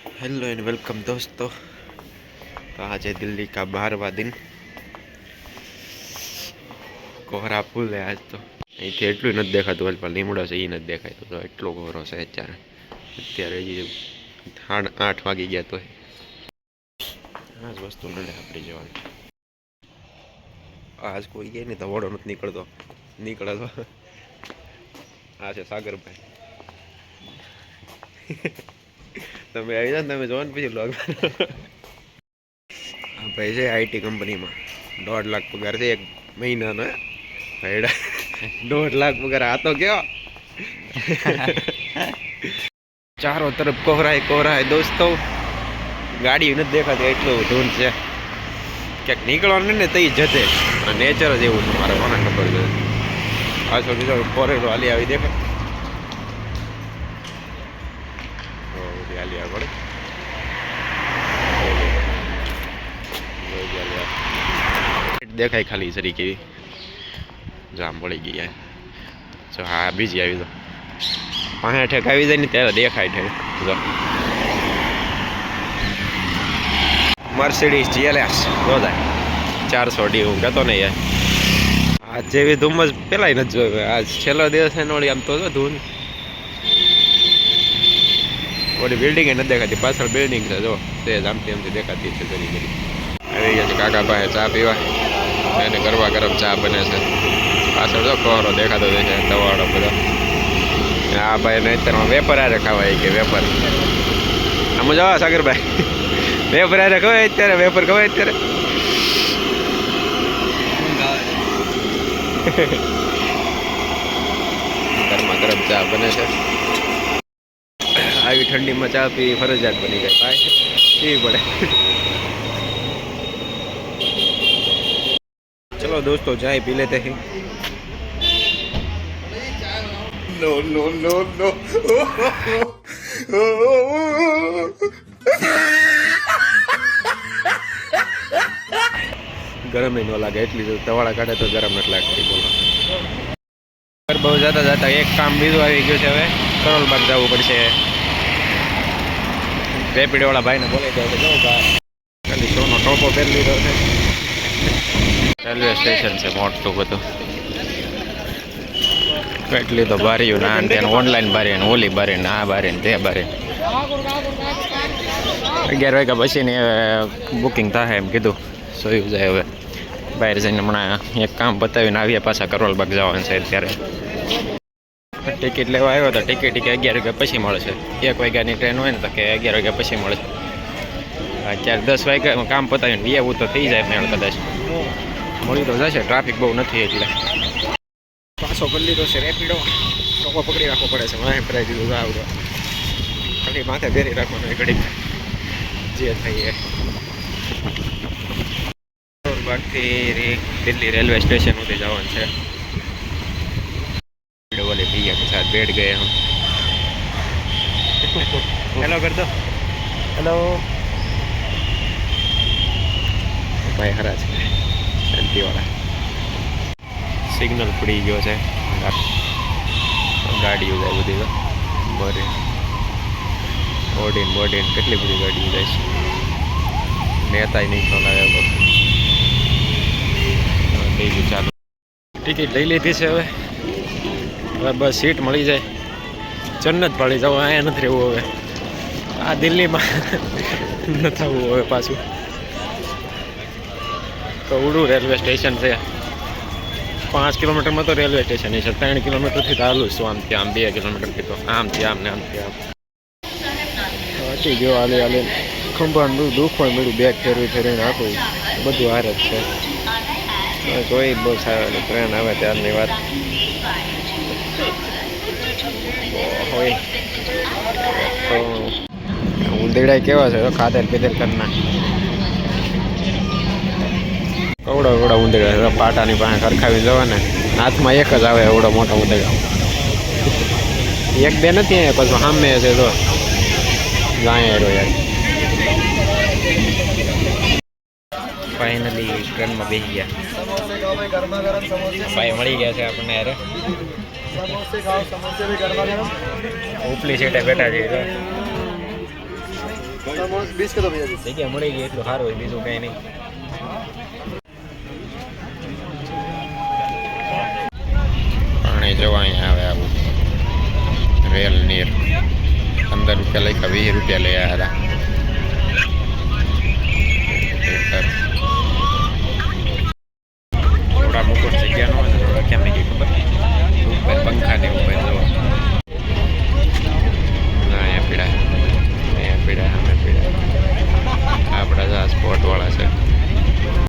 Hello and welcome दोस्तों। तो आज है दिल्ली का 12वां दिन। कोहरा फूल है आज तो અહીંથી એટલું નથી દેખાતું હાલ પણ લીમડો છે એ નથી દેખાતો તો એટલો કોહરો છે અત્યારે હજી 8 વાગી ગયા તો આ જ વસ્તુ નડે આપણી જવાની આજ કોઈ ગયે નહીં તો વડો નથી નીકળતો તો આ છે સાગરભાઈ તમે આવી જાઓ તમે જોવો ને પછી બ્લોગ ભાઈ છે આઈટી કંપનીમાં 1.5 લાખ પગાર છે 1 મહિનાનો ભાઈડા 1.5 લાખ પગાર આ તો કયો ચારો તરફ કોહરા है दोस्तों गाड़ी નથી દેખાતી એટલું ધૂંધ છે ક્યાંક નીકળવાનું ને તઈ જતે નેચર જ એવું છે મારે કોને ખબર છે પાછળ બીજો ફોરેલો હાલી આવી દેખાય હાલી આગળ દેખાય ખાલી સરી કેવી જામ પડી ગઈ જો હા બીજી આવી તો પાંચ ઠેક આવી જાય ને ત્યારે દેખાય ઠેક જો મર્સિડીઝ GLS 400D હું કહેતો ને યાર આ જેવી ધુમ્મસ પેલાય નથી જોયું આજ છેલ્લો દિવસ એનો વળી આમ તો જો ધૂન ઓલી બિલ્ડિંગ એ નથી દેખાતી પાછળ બિલ્ડિંગ છે જો તે આમથી આમથી દેખાતી છે જરી જરી આવી ગયા છે કાકા પાસે ચા પીવા એને ગરમા ગરમ ચા બને છે પાછળ જો કોહરો દેખાતો હોય છે તવાડો બધો આ ભાઈ ને અત્યારમાં વેપર આરે ખાવાય કે વેપર આમ જવા સાગરભાઈ વેપર આરે ખવાય અત્યારે વેપર ખવાય અત્યારે ગરમા ગરમ ચા બને છે આવી ઠંડીમાં ચા પીવી ફરજિયાત બની જાય ભાઈ પીવી પડે चलो दोस्तों चाय पी लेते हैं नो नो नो नो गरम ही न लगे एटली तवाड़ा काढ़े तो गरम नहीं लगती बोलो बहुत जाता जाता एक काम बीजू आई गयो छे हवे करोलबाग जावू पड़शे रेपिडो वाला भाई ने बोले दो के जाओ बा खाली सोनो टोपो पहर लीधो छे रेलवे स्टेशन से मोटू बधु કેટલી તો બારીઓ ના અને ઓનલાઈન બારી ને ઓલી બારી ને આ બારી ને તે બારી 11 વાગ્યા પછી ને બુકિંગ થાય એમ કીધું સોયું જાય હવે બહાર જઈને હમણાં એક કામ પતાવીને આવ્યા પાછા કરોલબાગ જવાનું છે ત્યારે ટિકિટ લેવા આવ્યો તો ટિકિટ 11 વાગ્યા પછી મળે છે 1 વાગ્યાની ટ્રેન હોય ને તો કે 11 વાગ્યા પછી મળે છે અત્યારે 10 વાગ્યા કામ પતાવીને એવું તો થઈ જાય મેળ કદાચ મળી તો જશે ટ્રાફિક બહુ નથી એટલે પાછો કરી લીધો છે રેપિડો ટોકો પકડી રાખવો પડે છે મારે ભરાઈ દીધું આવડો ખાલી માથે બેરી રાખવાનું ઘડી જે થઈ એ કરોલબાગથી दिल्ली रेलवे स्टेशन होते जवान है वाले भैया के साथ बैठ गए हम हेलो कर दो हेलो भाई हरा शांति वाला सिग्नल पड़ी गयो है गाड़ी जाए बधी बरे बोर्डिंग કેટલી બધી ગાડી જાય છે નેતા નહીં ખોલાવે डेली चालू टिकट लई लीधी है हवे बस सीट मળી જાય जन्नत पड़ी जाओ अँ नहीं रहू हमें आ दिल्ली में न थवू हमें पाछू कवड़ू रेलवे स्टेशन से 5 किलोमीटर में तो रेलवे स्टेशन है 3 किलोमीटर थी चालू छूँ आम थी आम 2 किलोमीटर थी तो आम थी आम ने आम थी आम वाटी गयो हाले हाले खंभा दुखवा મળ્યું બેગ ફેરવીને આખું બધું હાર જ છે કોઈ બહુ સારું ટ્રેન આવે ત્યારની વાત હોય તો ઉંદેડા કેવા છે ખાધેલ પીધેલ કરના કવડા ઉંદેડા પાટાની પાસે સરખાવી જવા ને હાથમાં એક જ આવે એવડો મોટો ઉંદેડા એક બે નથી પછી સામે છે તો જાય યાર फाइनली ट्रेन में बेही गया भाई मળી ગયા છે આપણને યાર समोसे खाओ समोसे भी गरमा गरम ઉપલી સીટે બેઠા છે જગ્યા મળી ગઈ એટલું સારું હોય, બીજું કંઈ નહીં. પાણી જવા અહીંયા આવે આવું રેલ નીર 15 રૂપિયા લખ્યા, 20 રૂપિયા લઈ આવ્યા હતા. થોડા મુકુટ જગ્યા ન હોય ને થોડા કેમ